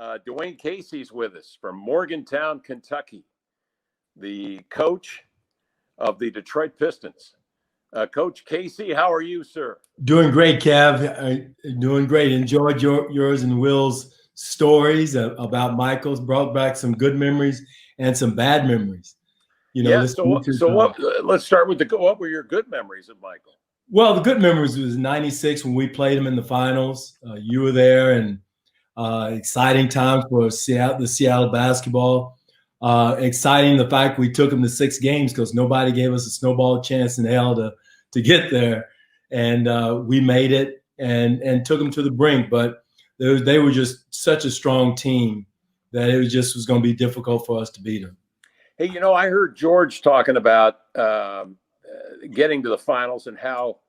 Dwane Casey's with us from Morgantown, Kentucky, the coach of the Detroit Pistons. Coach Casey, how are you, sir? Doing great, Kev. Doing great. Enjoyed yours and Will's stories about Michael's. Brought back some good memories and some bad memories. Let's start with what were your good memories of Michael? Well, the good memories was '96 when we played him in the finals. You were there, and exciting times for the Seattle basketball. Exciting the fact we took him to 6 games because nobody gave us a snowball chance in hell to get there. And we made it and took them to the brink. But they were just such a strong team that it was going to be difficult for us to beat them. Hey, I heard George talking about getting to the finals and how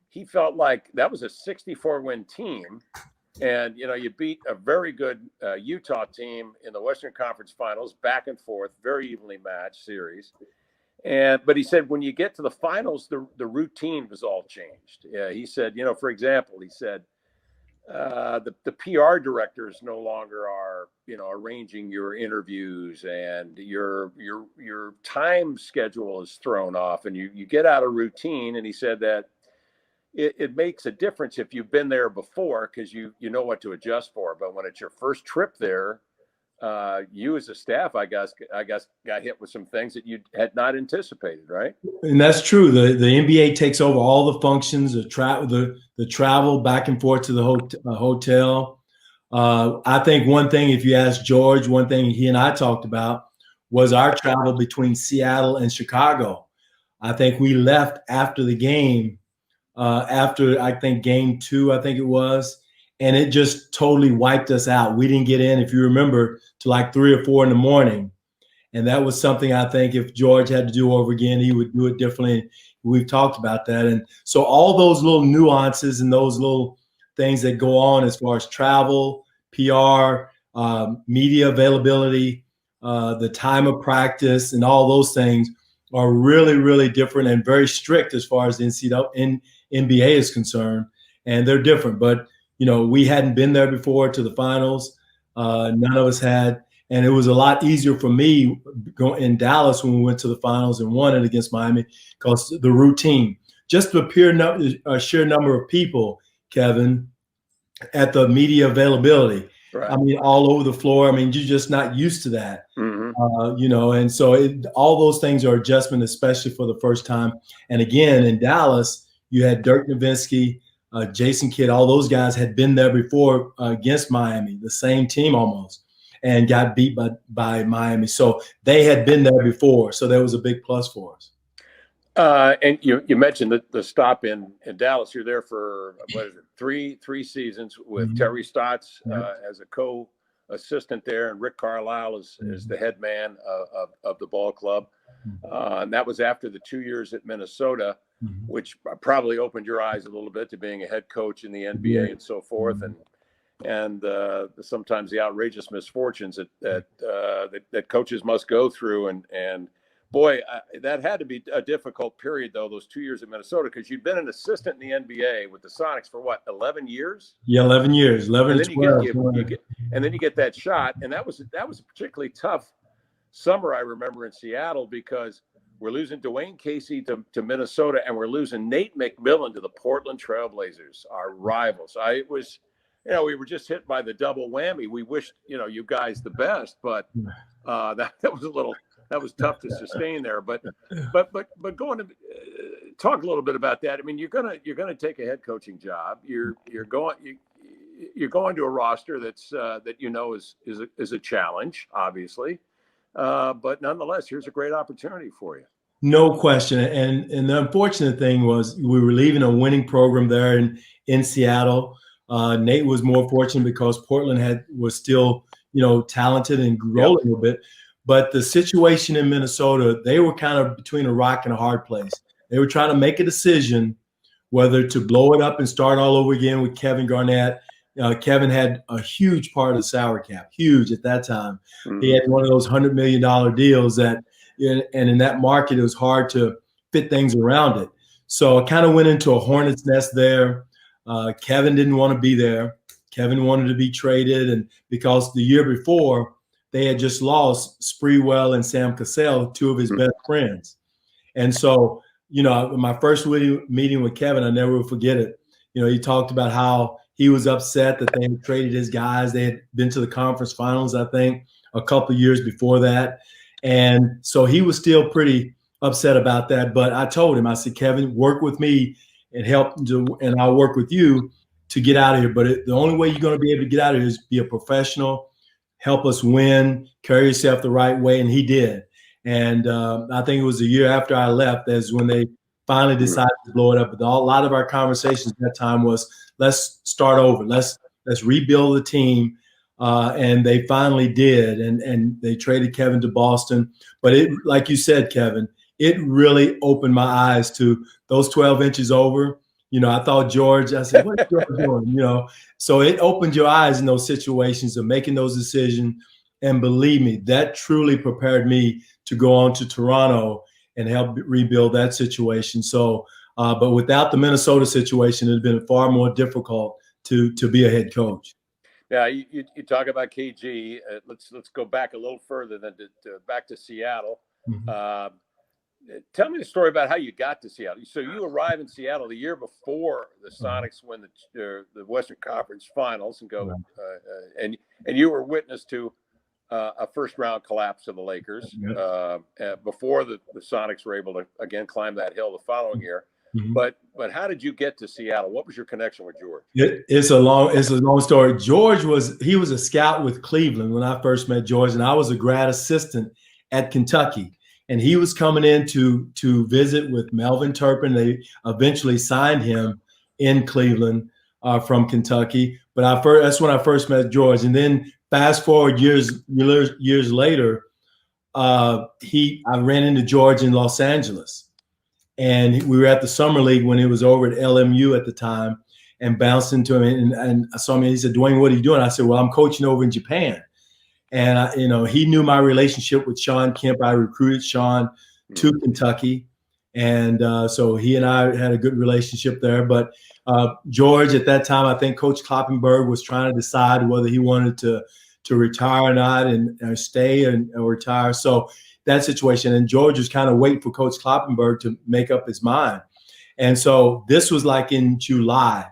he felt like that was a 64-win team. And, you beat a very good Utah team in the Western Conference Finals, back and forth, very evenly matched series. But he said when you get to the finals, the routine was all changed. He said, for example, he said the PR directors no longer are, arranging your interviews, and your time schedule is thrown off, and you get out of routine. And he said that it makes a difference if you've been there before because you know what to adjust for. But when it's your first trip there, you as a staff, I guess, got hit with some things that you had not anticipated, right? And that's true. The NBA takes over all the functions, the travel back and forth to the hotel. I think one thing, if you ask George, one thing he and I talked about was our travel between Seattle and Chicago. I think we left after the game, after I think game 2, I think it was. And it just totally wiped us out. We didn't get in, if you remember, to like 3 or 4 in the morning. And that was something I think if George had to do over again, he would do it differently. We've talked about that. And so all those little nuances and those little things that go on as far as travel, PR, media availability, the time of practice, and all those things are really, really different and very strict as far as the NBA is concerned. And they're different. But we hadn't been there before to the finals. None of us had. And it was a lot easier for me going in Dallas when we went to the finals and won it against Miami because the routine, just the sheer number of people, Kevin, at the media availability. Right. I mean, all over the floor. I mean, you're just not used to that, and so all those things are adjustment, especially for the first time. And again, in Dallas, you had Dirk Nowitzki, Jason Kidd, all those guys had been there before against Miami, the same team almost, and got beat by Miami. So they had been there before. So that was a big plus for us. And you mentioned the stop in Dallas. You're there for, what is it, three seasons with Terry Stotts as a co-assistant there, and Rick Carlisle is the head man of the ball club. And that was after the 2 years at Minnesota, which probably opened your eyes a little bit to being a head coach in the NBA and so forth, and sometimes the outrageous misfortunes that coaches must go through. And boy, that had to be a difficult period, though, those 2 years at Minnesota, because you'd been an assistant in the NBA with the Sonics for what, 11 years? Yeah, 11 years, 11 to 12. And then you get that shot, and that was a particularly tough summer, I remember, in Seattle, because we're losing Dwane Casey to Minnesota, and we're losing Nate McMillan to the Portland Trailblazers, our rivals. We were just hit by the double whammy. We wished, you guys the best, but that was tough to sustain there. But going to talk a little bit about that. I mean, you're gonna take a head coaching job. You're going to a roster that's is a challenge, obviously. But nonetheless, here's a great opportunity for you. No question. And the unfortunate thing was we were leaving a winning program there in Seattle. Nate was more fortunate because Portland was still, talented and growing a little bit. But the situation in Minnesota, they were kind of between a rock and a hard place. They were trying to make a decision whether to blow it up and start all over again with Kevin Garnett. Kevin had a huge part of the salary cap, huge at that time. He had one of those $100 million deals and in that market, it was hard to fit things around it. So I kind of went into a hornet's nest there. Kevin didn't want to be there. Kevin wanted to be traded, and because the year before they had just lost Sprewell and Sam Cassell, two of his best friends. And so, my first meeting with Kevin, I never will forget it. He talked about how he was upset that they had traded his guys. They had been to the conference finals, I think, a couple of years before that. And so he was still pretty upset about that. But I told him, I said, Kevin, work with me and and I'll work with you to get out of here. But the only way you're going to be able to get out of here is be a professional, help us win, carry yourself the right way. And he did. And I think it was a year after I left that's when they finally decided to blow it up. But a lot of our conversations at that time was, let's start over. Let's rebuild the team. And they finally did. And they traded Kevin to Boston. But it, like you said, Kevin, it really opened my eyes to those 12 inches over. I thought George, I said, what's George doing? So it opened your eyes in those situations of making those decisions. And believe me, that truly prepared me to go on to Toronto and help rebuild that situation. So, but without the Minnesota situation, it had been far more difficult to be a head coach. Yeah, you talk about KG. Let's go back a little further than back to Seattle. Mm-hmm. Tell me the story about how you got to Seattle. So you arrive in Seattle the year before the Sonics win the Western Conference Finals and go, and you were witness to a first-round collapse of the Lakers before the Sonics were able to again climb that hill the following year. Mm-hmm. But how did you get to Seattle? What was your connection with George? It's a long story. George was a scout with Cleveland when I first met George, and I was a grad assistant at Kentucky. And he was coming in to visit with Melvin Turpin. They eventually signed him in Cleveland from Kentucky. But that's when I first met George. And then fast forward years later, I ran into George in Los Angeles. And we were at the Summer League when he was over at LMU at the time, and bounced into him. And I saw him, and he said, Dwane, what are you doing? I said, well, I'm coaching over in Japan. And, he knew my relationship with Shawn Kemp. I recruited Shawn to Kentucky. And so he and I had a good relationship there. But George, at that time, I think Coach Kloppenberg was trying to decide whether he wanted to retire or not and stay and retire. So that situation. And George was kind of waiting for Coach Kloppenberg to make up his mind. And so this was like in July.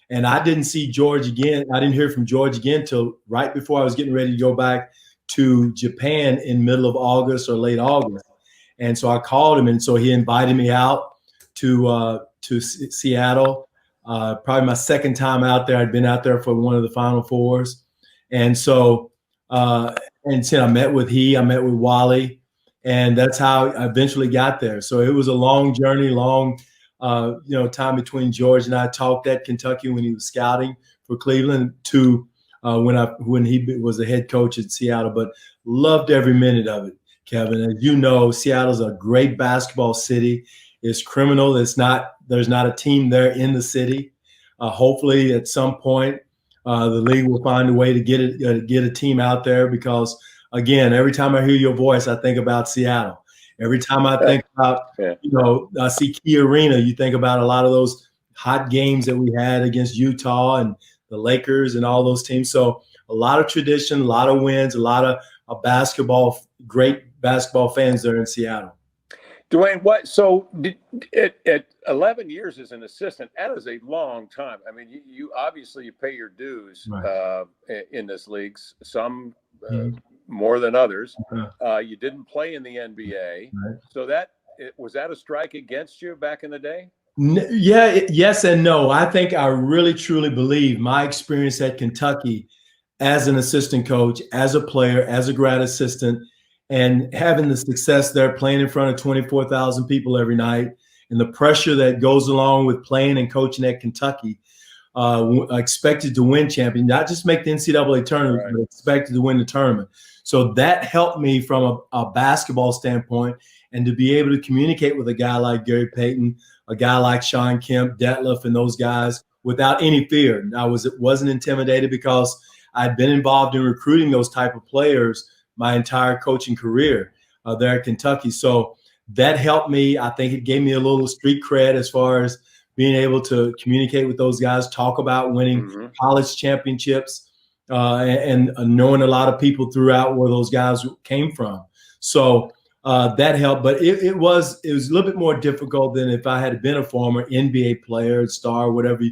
And I didn't see George again. I didn't hear from George again till right before I was getting ready to go back to Japan in middle of August or late August. And so I called him, and so he invited me out to Seattle. Probably my second time out there. I'd been out there for one of the Final Fours. And so I met with Wally, and that's how I eventually got there. So it was a long journey, time between George and I talked at Kentucky when he was scouting for Cleveland to when he was the head coach at Seattle, but loved every minute of it, Kevin. As you know, Seattle's a great basketball city. It's criminal. There's not a team there in the city. Hopefully at some point the league will find a way to get a team out there, because again, every time I hear your voice, I think about Seattle. Every time I think about, I see Key Arena, you think about a lot of those hot games that we had against Utah and the Lakers and all those teams. So a lot of tradition, a lot of wins, a lot of great basketball fans there in Seattle. Dwane, so at 11 years as an assistant, that is a long time. I mean, you obviously pay your dues in this league, some more than others. You didn't play in the NBA. Right. So was that a strike against you back in the day? Yes and no. I think I really, truly believe my experience at Kentucky as an assistant coach, as a player, as a grad assistant, and having the success there, playing in front of 24,000 people every night, and the pressure that goes along with playing and coaching at Kentucky, expected to win champion, not just make the NCAA tournament, but expected to win the tournament. So that helped me from a basketball standpoint, and to be able to communicate with a guy like Gary Payton, a guy like Shawn Kemp, Detlef, and those guys without any fear. I wasn't intimidated, because I'd been involved in recruiting those type of players my entire coaching career there at Kentucky. So that helped me. I think it gave me a little street cred as far as being able to communicate with those guys, talk about winning Mm-hmm. college championships, and knowing a lot of people throughout where those guys came from. So that helped, but it was a little bit more difficult than if I had been a former NBA player, star, whatever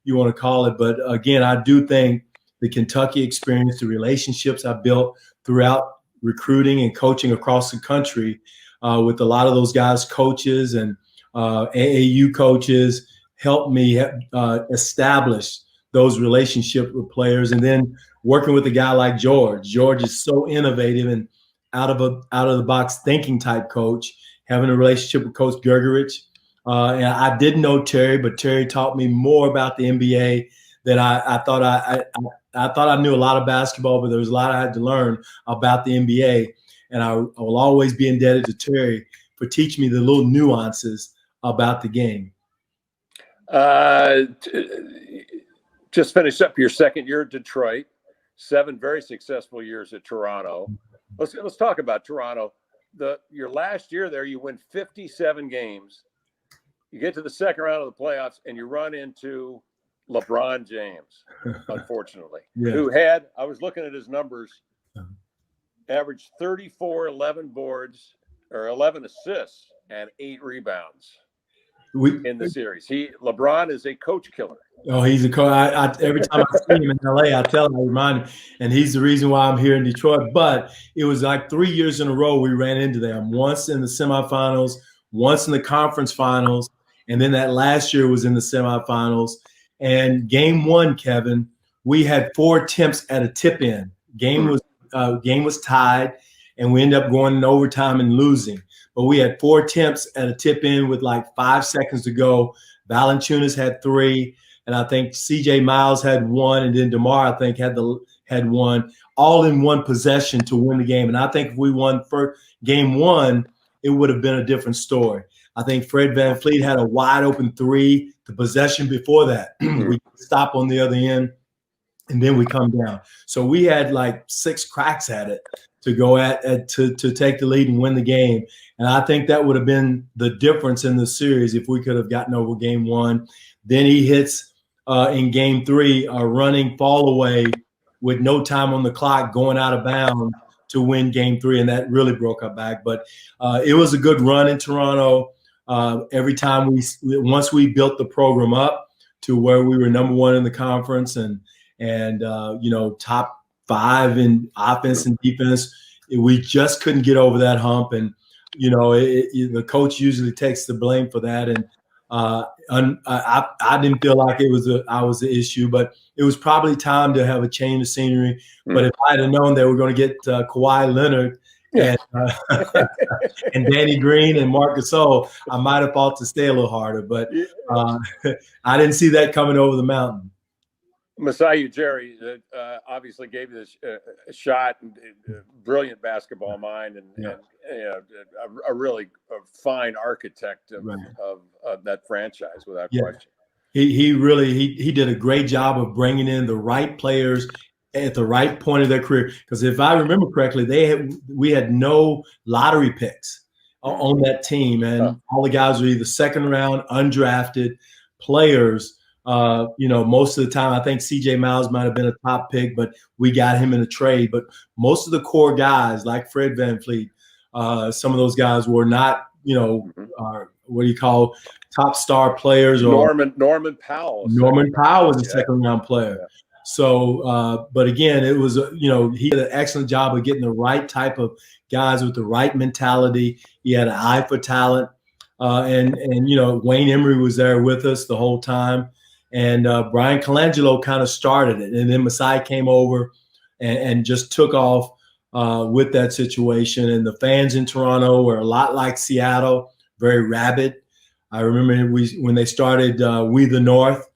you want to call it. But again, I do think the Kentucky experience, the relationships I built throughout recruiting and coaching across the country with a lot of those guys, coaches and AAU coaches, helped me establish those relationships with players. And then working with a guy like George. George is so innovative and out of the box thinking type coach, having a relationship with Coach Gergerich. And I didn't know Terry, but Terry taught me more about the NBA than I thought. I thought I knew a lot of basketball, but there was a lot I had to learn about the NBA. And I will always be indebted to Terry for teaching me the little nuances about the game. Just finished up your second year at Detroit, 7 very successful years at Toronto. Let's talk about Toronto. Your last year there, you win 57 games. You get to the second round of the playoffs, and you run into LeBron James, unfortunately, who had, I was looking at his numbers, averaged 34, 11 boards, or 11 assists, and 8 rebounds in the series. LeBron is a coach killer. Oh, he's a coach. Every time I see him in LA, I remind him, and he's the reason why I'm here in Detroit. But it was like 3 years in a row we ran into them. Once in the semifinals, once in the conference finals, and then that last year was in the semifinals. And game 1, Kevin, we had 4 attempts at a tip in. Game was tied, and we ended up going in overtime and losing. But we had 4 attempts at a tip in with like 5 seconds to go. Valanciunas had 3, and I think C.J. Miles had 1, and then DeMar, I think, had 1, all in one possession to win the game. And I think if we won game 1, it would have been a different story. I think Fred VanVleet had a wide open 3. The possession before that, we stop on the other end, and then we come down. So we had like 6 cracks at it to go to take the lead and win the game. And I think that would have been the difference in the series if we could have gotten over game 1. Then he hits in game 3 a running fall away with no time on the clock, going out of bounds to win game 3, and that really broke our back. But it was a good run in Toronto. Every time once we built the program up to where we were number 1 in the conference and top 5 in offense and defense, we just couldn't get over that hump. And the coach usually takes the blame for that. And I didn't feel like I was the issue, but it was probably time to have a change of scenery. But if I had known they were going to get Kawhi Leonard and Danny Green and Marc Gasol, I might have fought to stay a little harder. But I didn't see that coming over the mountain. Masai Ujiri obviously gave you this a shot, and brilliant basketball mind, and a really fine architect of that franchise, without question. He really did a great job of bringing in the right players at the right point of their career. Because if I remember correctly, we had no lottery picks on that team, and all the guys were either second round undrafted players. Most of the time, I think C.J. Miles might have been a top pick, but we got him in a trade. But most of the core guys, like Fred VanVleet, some of those guys were not, what do you call top star players? Or Norman Powell. Norman Powell was a second round player. Yeah. So, but again, it was, he did an excellent job of getting the right type of guys with the right mentality. He had an eye for talent. And Wayne Emery was there with us the whole time. And Brian Colangelo kind of started it. And then Masai came over and just took off with that situation. And the fans in Toronto were a lot like Seattle, very rabid. I remember when they started We the North,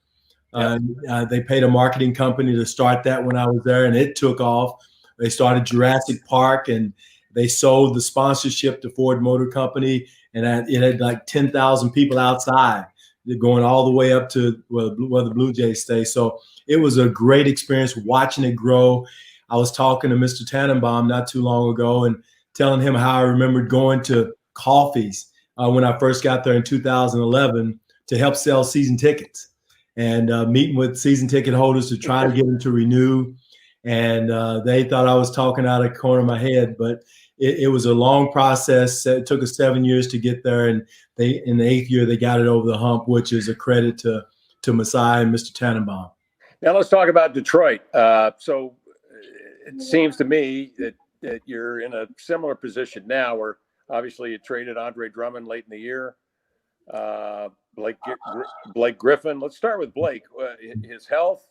they paid a marketing company to start that when I was there, and it took off. They started Jurassic Park, and they sold the sponsorship to Ford Motor Company, and it had like 10,000 people outside. They're going all the way up to where the Blue Jays stay. So it was a great experience watching it grow. I was talking to Mr. Tannenbaum not too long ago and telling him how I remembered going to coffees when I first got there in 2011 to help sell season tickets and meeting with season ticket holders to try to get them to renew. And they thought I was talking out of the corner of my head, but it was a long process. It took us 7 years to get there, and they in the 8th year they got it over the hump, which is a credit to Masai and Mr. Tannenbaum. Now let's talk about Detroit. So it seems to me that you're in a similar position now, where obviously you traded Andre Drummond late in the year. Blake Griffin. Let's start with Blake. His health,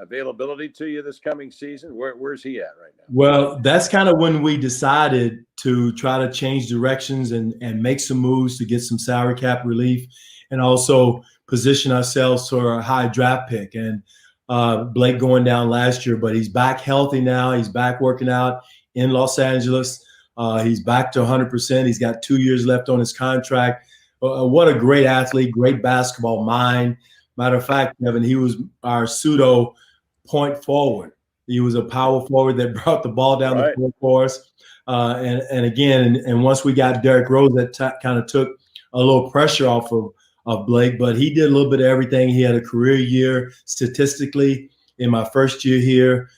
availability to you this coming season. Where's he at right now? Well, that's kind of when we decided to try to change directions and make some moves to get some salary cap relief, and also position ourselves for a high draft pick. And Blake going down last year, but he's back healthy now. He's back working out in Los Angeles. He's back to 100%. He's got 2 years left on his contract. What a great athlete, great basketball mind. Matter of fact, Kevin, he was our pseudo point forward. He was a power forward that brought the ball down the court for us. And again, once we got Derrick Rose, that kind of took a little pressure off of Blake, but he did a little bit of everything. He had a career year statistically in my first year here,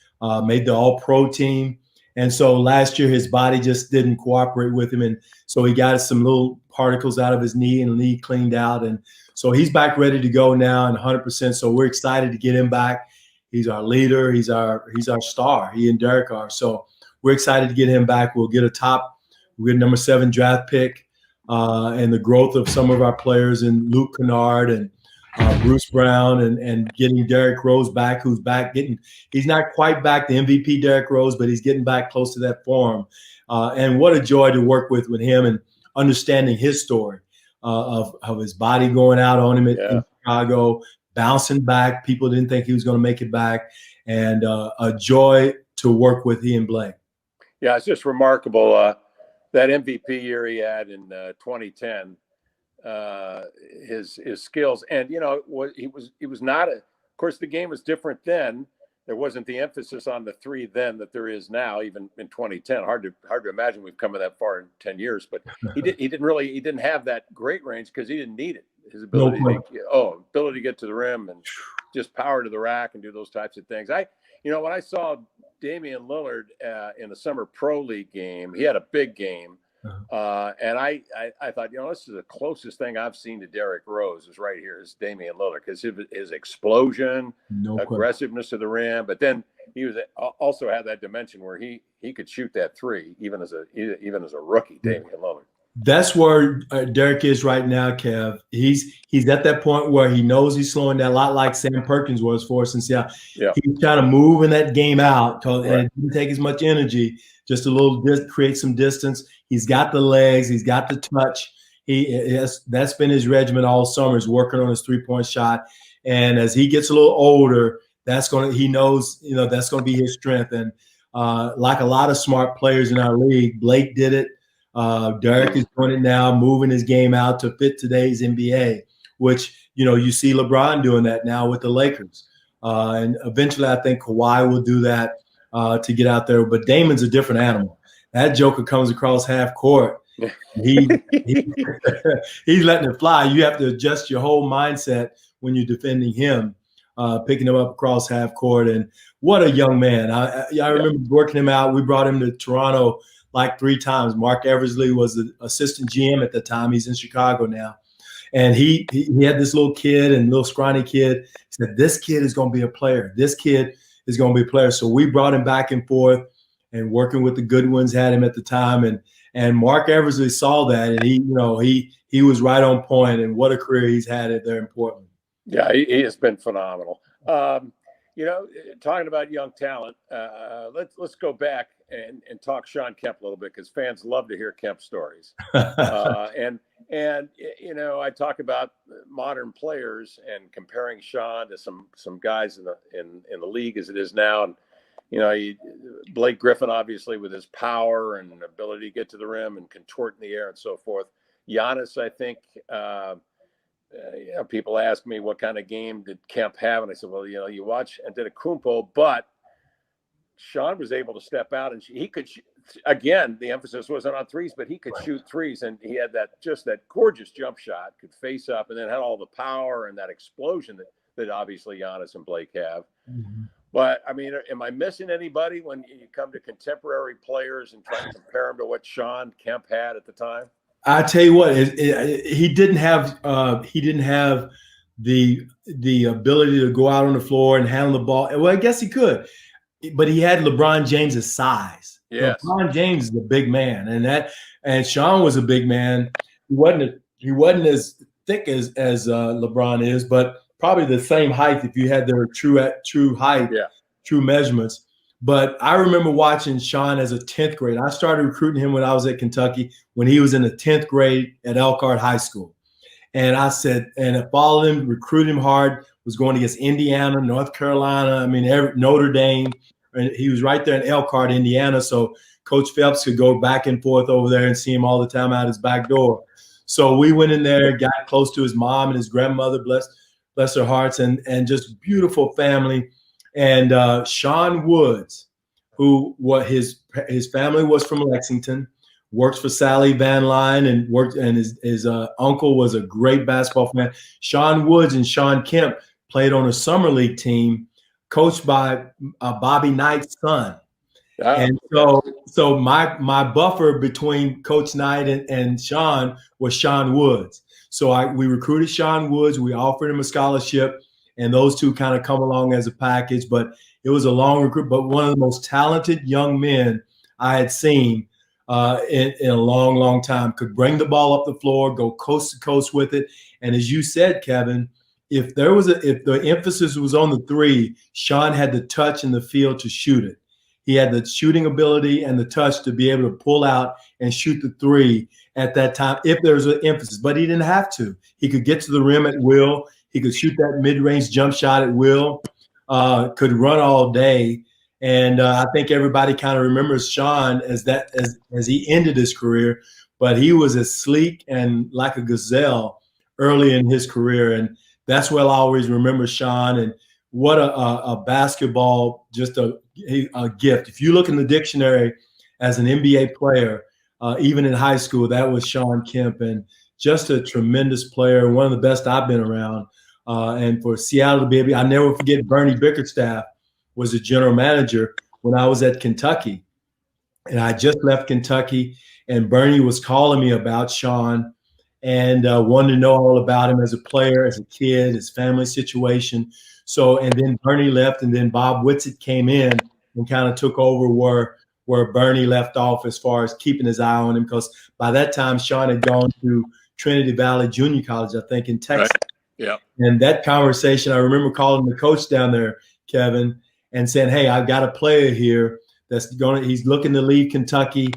made the all-pro team. And so last year his body just didn't cooperate with him. And so he got some little particles out of his knee, and the knee cleaned out. And so he's back ready to go now and 100%. So we're excited to get him back. He's our leader. He's our star. He and Derrick are. So we're excited to get him back. We'll get a number 7 draft pick, and the growth of some of our players in Luke Kennard and Bruce Brown and getting Derrick Rose back, who's back he's not quite back to MVP Derrick Rose, but he's getting back close to that form. And what a joy to work with him and understanding his story of his body going out on him in Chicago, bouncing back. People didn't think he was going to make it back, and a joy to work with he and Blake. Yeah, it's just remarkable. That MVP year he had in 2010. His skills, and he was not of course the game was different then. There wasn't the emphasis on the three then that there is now, even in 2010. Hard to imagine we've come that far in 10 years, but he didn't have that great range because he didn't need it. His ability to get to the rim and just power to the rack and do those types of things. When I saw Damian Lillard in the Summer Pro League game, he had a big game. And I thought, this is the closest thing I've seen to Derrick Rose is right here is Damian Lillard, because his explosion, aggressiveness to the rim, but then he was also had that dimension where he could shoot that three even as a rookie. Damian Lillard. That's where Derrick is right now, Kev. He's at that point where he knows he's slowing down, a lot like Sam Perkins was for us in Seattle. Yeah. He's trying to move in that game out, and it didn't take as much energy, just a little create some distance. He's got the legs, he's got the touch. That's been his regimen all summer, is working on his 3-point shot. And as he gets a little older, he knows that's going to be his strength. And like a lot of smart players in our league, Blake did it. Derrick is doing it now, moving his game out to fit today's NBA, which, you see LeBron doing that now with the Lakers. And eventually I think Kawhi will do that to get out there. But Damon's a different animal. That joker comes across half court. He's letting it fly. You have to adjust your whole mindset when you're defending him, picking him up across half court. And what a young man. I remember working him out. We brought him to Toronto like 3 times. Mark Eversley was the assistant GM at the time. He's in Chicago now. And he had this little kid and little scrawny kid. He said, this kid is going to be a player. This kid is going to be a player. So we brought him back and forth, and working with the good ones had him at the time. And Mark Eversley saw that, and he was right on point, and what a career he's had there in Portland. Yeah, he has been phenomenal. Talking about young talent, let's go back and talk Shawn Kemp a little bit, because fans love to hear Kemp stories. And I talk about modern players and comparing Shawn to some guys in the league as it is now. And Blake Griffin, obviously, with his power and ability to get to the rim and contort in the air and so forth. Giannis, I think, people ask me what kind of game did Kemp have, and I said, well, you watch Antetokounmpo, but Shawn was able to step out, and he could again, the emphasis wasn't on threes, but he could shoot threes, and he had that gorgeous jump shot, could face up, and then had all the power and that explosion that obviously Giannis and Blake have. Mhm. But I mean, am I missing anybody when you come to contemporary players and try to compare them to what Shawn Kemp had at the time? I tell you what, he didn't have the ability to go out on the floor and handle the ball. Well, I guess he could, but he had LeBron James's size. Yes. LeBron James is a big man, and Shawn was a big man. He wasn't as thick as LeBron is, but probably the same height if you had their true height, true measurements. But I remember watching Shawn as a 10th grade. I started recruiting him when I was at Kentucky, when he was in the 10th grade at Elkhart High School. And I said, and I followed him, recruited him hard, was going against Indiana, North Carolina, I mean, Notre Dame. And he was right there in Elkhart, Indiana. So Coach Phelps could go back and forth over there and see him all the time out his back door. So we went in there, got close to his mom and his grandmother, bless their hearts, and just beautiful family. And Shawn Woods, who his family was from Lexington, works for Sally Van Line and his uncle was a great basketball fan. Shawn Woods and Shawn Kemp played on a summer league team coached by Bobby Knight's son. And so my buffer between Coach Knight and Shawn was Shawn Woods. So we recruited Shawn Woods. We offered him a scholarship, and those two kind of come along as a package. But it was a long recruit, but one of the most talented young men I had seen in a long, long time. Could bring the ball up the floor, go coast to coast with it. And as you said, Kevin, if the emphasis was on the three, Shawn had the touch in the field to shoot it. He had the shooting ability and the touch to be able to pull out and shoot the three at that time if there was an emphasis. But he didn't have to. He could get to the rim at will. He could shoot that mid-range jump shot at will, could run all day. And I think everybody kind of remembers Shawn as he ended his career. But he was as sleek and like a gazelle early in his career. And that's what I'll always remember Shawn. And what a basketball, just a gift. If you look in the dictionary as an NBA player, even in high school, that was Shawn Kemp, and just a tremendous player, one of the best I've been around. And for Seattle to be able, I never forget Bernie Bickerstaff was the general manager when I was at Kentucky. And I just left Kentucky, and Bernie was calling me about Shawn and wanted to know all about him as a player, as a kid, his family situation. So, and then Bernie left, and then Bob Whitsitt came in and kind of took over where Bernie left off as far as keeping his eye on him, because by that time Shawn had gone to Trinity Valley Junior College, I think, in Texas. Right. Yeah. And that conversation, I remember calling the coach down there, Kevin, and saying, "Hey, I've got a player here he's looking to leave Kentucky.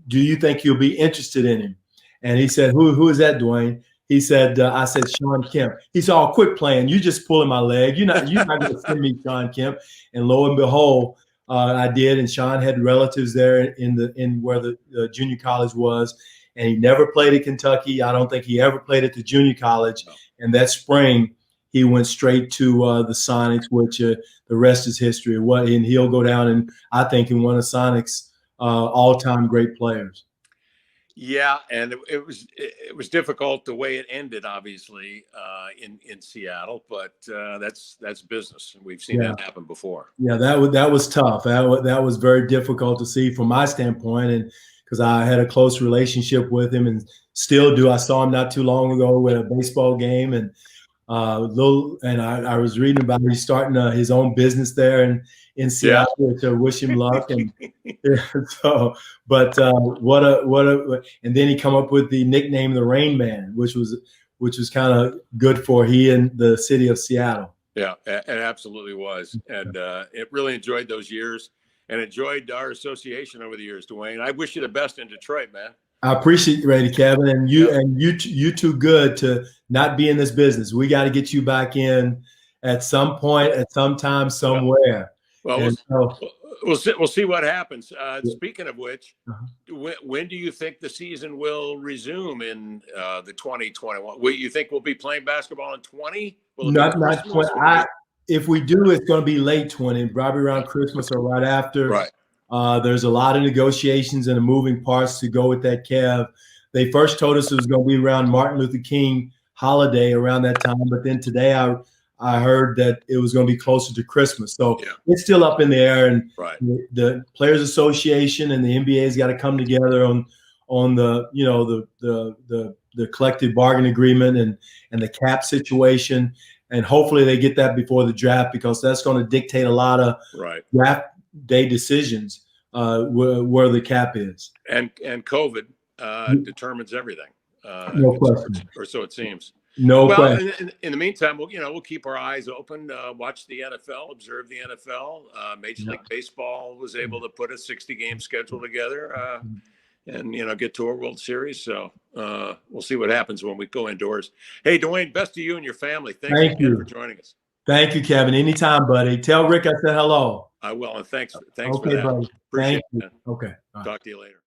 Do you think you'll be interested in him?" And he said, Who is that, Dwane? He said, I said, Shawn Kemp. He said, "Oh, quit playing. You just pulling my leg. You're not going to send me Shawn Kemp." And lo and behold, I did. And Shawn had relatives there in where the junior college was. And he never played at Kentucky. I don't think he ever played at the junior college. And that spring, he went straight to the Sonics, which the rest is history. And he'll go down, and I think, in one of Sonics' all-time great players. Yeah, and it was difficult the way it ended, obviously, in Seattle, but that's business, and we've seen that happen before. Yeah, that was tough. That was very difficult to see from my standpoint, and because I had a close relationship with him and still do. I saw him not too long ago at a baseball game, and I was reading about he's starting his own business there in Seattle. Yeah. To wish him luck, and so. But and then he come up with the nickname the Rain Man, which was kind of good for he and the city of Seattle. Yeah, it absolutely was, and it really enjoyed those years and enjoyed our association over the years, Dwane. I wish you the best in Detroit, man. I appreciate it, Kevin, and you too good to not be in this business. We got to get you back in at some point, at some time, somewhere. Well, we'll see what happens. Speaking of which, when do you think the season will resume in the 2021? You think we'll be playing basketball in 20? Not 20. If we do, it's going to be late 20, probably around Christmas or right after. Right. There's a lot of negotiations and moving parts to go with that, Kev. They first told us it was going to be around Martin Luther King holiday around that time, but then today I heard that it was going to be closer to Christmas. So it's still up in the air, and the Players Association and the NBA's got to come together on the the collective bargain agreement and the cap situation, and hopefully they get that before the draft, because that's going to dictate a lot of draft day decisions where the cap is. And COVID determines everything. No question. Or so it seems. No question. In the meantime, we'll keep our eyes open, watch the NFL, observe the NFL. Major League Baseball was able to put a 60-game schedule together and get to a World Series. So we'll see what happens when we go indoors. Hey, Dwane, best to you and your family. Thank you for joining us. Thank you, Kevin. Anytime, buddy. Tell Rick I said hello. I will, and thanks for Okay, that. buddy. Appreciate Thank you. it. Okay. Talk to you later.